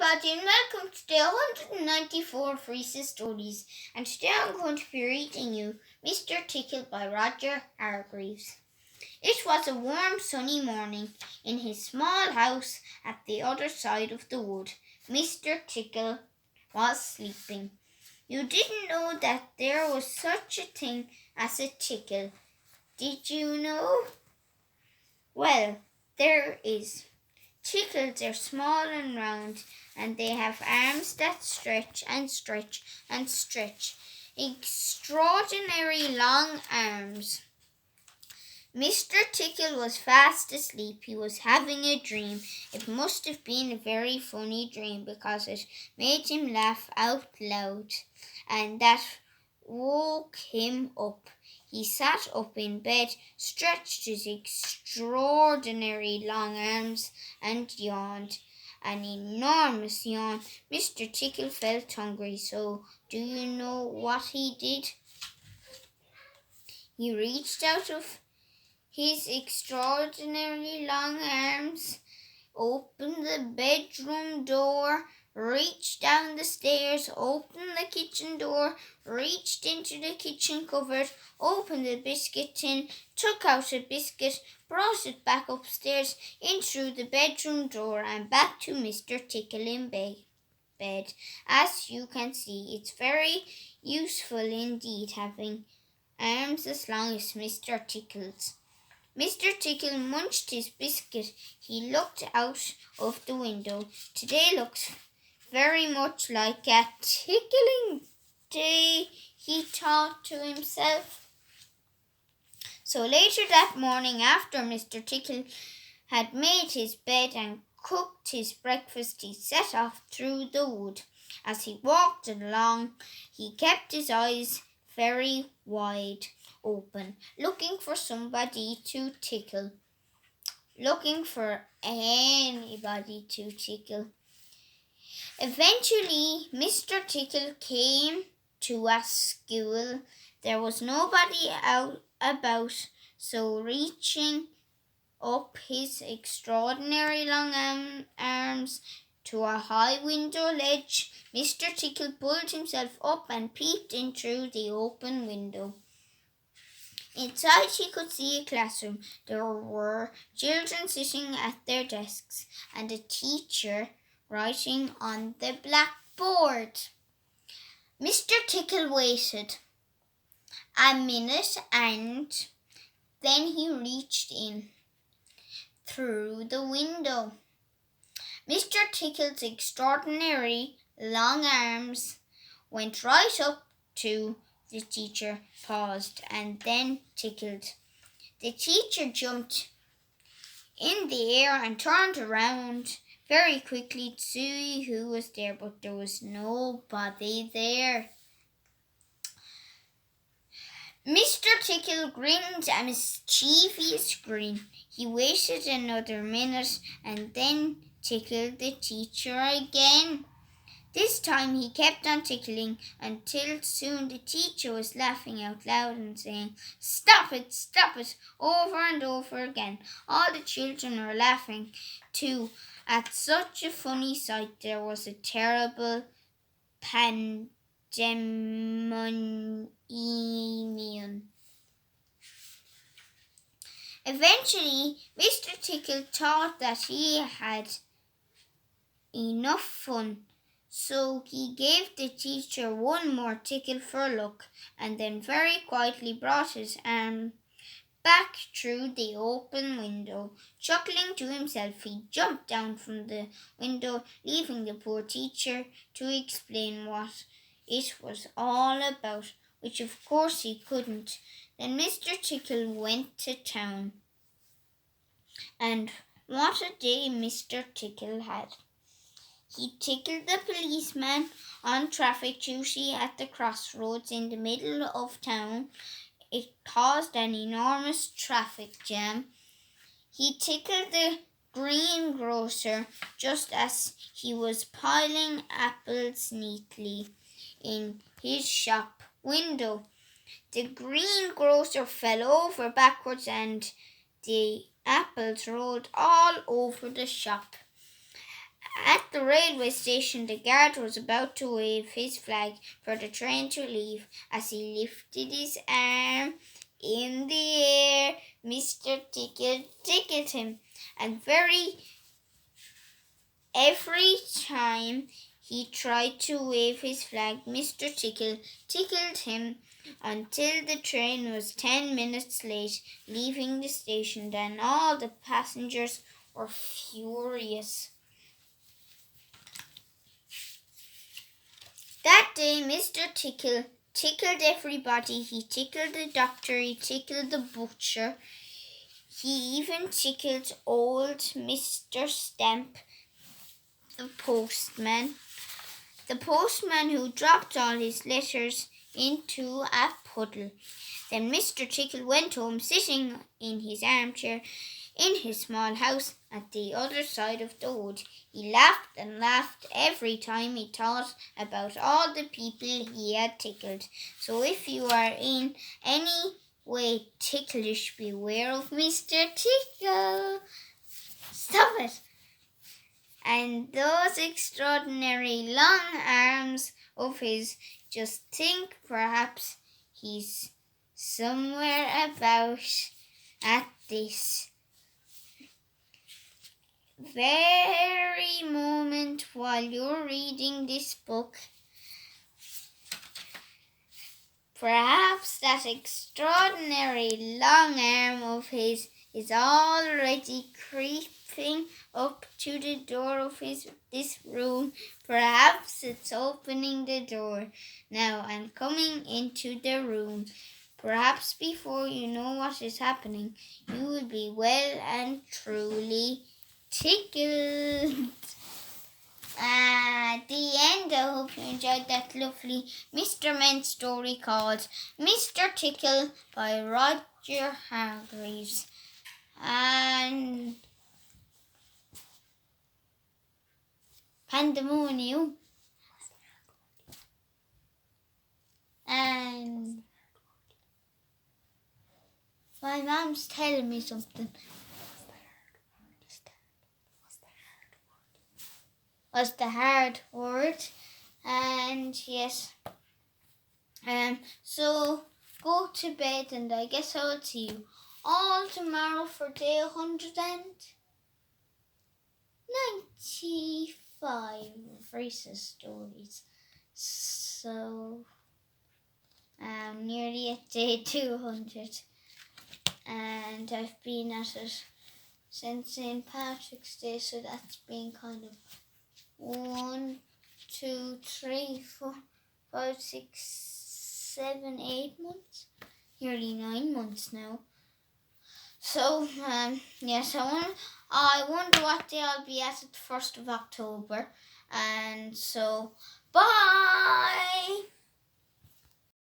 everybody, and welcome to day 194 of Reese's Stories. And today I'm going to be reading you Mr. Tickle by Roger Hargreaves. It was a warm sunny morning in his small house at the other side of the wood. Mr. Tickle was sleeping. You didn't know that there was such a thing as a tickle, did you know? Well, there is. Tickles are small and round, and they have arms that stretch and stretch and stretch. Extraordinary long arms. Mr. Tickle was fast asleep. He was having a dream. It must have been a very funny dream because it made him laugh out loud, and that woke him up. He sat up in bed, stretched his extraordinary long arms, and yawned. An enormous yawn. Mr. Tickle felt hungry, so do you know what he did? He reached out of his extraordinarily long arms, opened the bedroom door, reached down the stairs, opened the kitchen door, reached into the kitchen cupboard, opened the biscuit tin, took out a biscuit, brought it back upstairs, in through the bedroom door, and back to Mr. Tickle in bed. As you can see, it's very useful indeed having arms as long as Mr. Tickle's. Mr. Tickle munched his biscuit. He looked out of the window. Today looks very much like a tickling day, he thought to himself. So later that morning, after Mr. Tickle had made his bed and cooked his breakfast, he set off through the wood. As he walked along, he kept his eyes very wide open, looking for somebody to tickle, looking for anybody to tickle. Eventually, Mr. Tickle came to a school. There was nobody out about, so reaching up his extraordinary long arms to a high window ledge, Mr. Tickle pulled himself up and peeped in through the open window. Inside he could see a classroom. There were children sitting at their desks and a teacher writing on the blackboard. Mr. Tickle waited a minute and then he reached in through the window. Mr. Tickle's extraordinary long arms went right up to the teacher, paused, and then tickled. The teacher jumped in the air and turned around very quickly to see who was there, but there was nobody there. Mr. Tickle grinned a mischievous grin. He waited another minute and then tickled the teacher again. This time he kept on tickling until soon the teacher was laughing out loud and saying, stop it, over and over again. All the children were laughing too at such a funny sight. There was a terrible pandemonium. Eventually, Mr. Tickle thought that he had enough fun, so he gave the teacher one more tickle for luck, and then very quietly brought his arm back through the open window. Chuckling to himself, he jumped down from the window, leaving the poor teacher to explain what it was all about, which of course he couldn't. Then Mr. Tickle went to town. And what a day Mr. Tickle had. He tickled the policeman on traffic duty at the crossroads in the middle of town. It caused an enormous traffic jam. He tickled the greengrocer just as he was piling apples neatly in his shop window. The greengrocer fell over backwards and the apples rolled all over the shop. At the railway station, the guard was about to wave his flag for the train to leave. As he lifted his arm in the air, Mr. Tickle tickled him, and every time he tried to wave his flag, Mr. Tickle tickled him until the train was 10 minutes late, leaving the station. Then all the passengers were furious. That day, Mr. Tickle tickled everybody. He tickled the doctor, he tickled the butcher, he even tickled old Mr. Stamp, the postman who dropped all his letters into a puddle. Then Mr. Tickle went home, sitting in his armchair in his small house at the other side of the wood. He laughed and laughed every time he thought about all the people he had tickled. So if you are in any way ticklish, beware of Mr. Tickle. Stop it! And those extraordinary long arms of his, just think, perhaps he's somewhere about at this very moment while you're reading this book. Perhaps that extraordinary long arm of his is already creeping up to the door of this room. Perhaps it's opening the door now and coming into the room. Perhaps before you know what is happening, you will be well and truly tickled. The end. I hope you enjoyed that lovely Mr. Men story called Mr. Tickle by Roger Hargreaves. And Pandemonium. And my mom's telling me something. Was the hard word. And yes. So go to bed, and I guess I will see you all tomorrow for day 195 of Reese's Stories. So nearly at day 200. And I've been at it since St. Patrick's Day, so that's been kind of 1, 2, 3, 4, 5, 6, 7, 8 months. Nearly 9 months now. So, yes, I wonder what day I'll be at the 1st of October. And so, bye!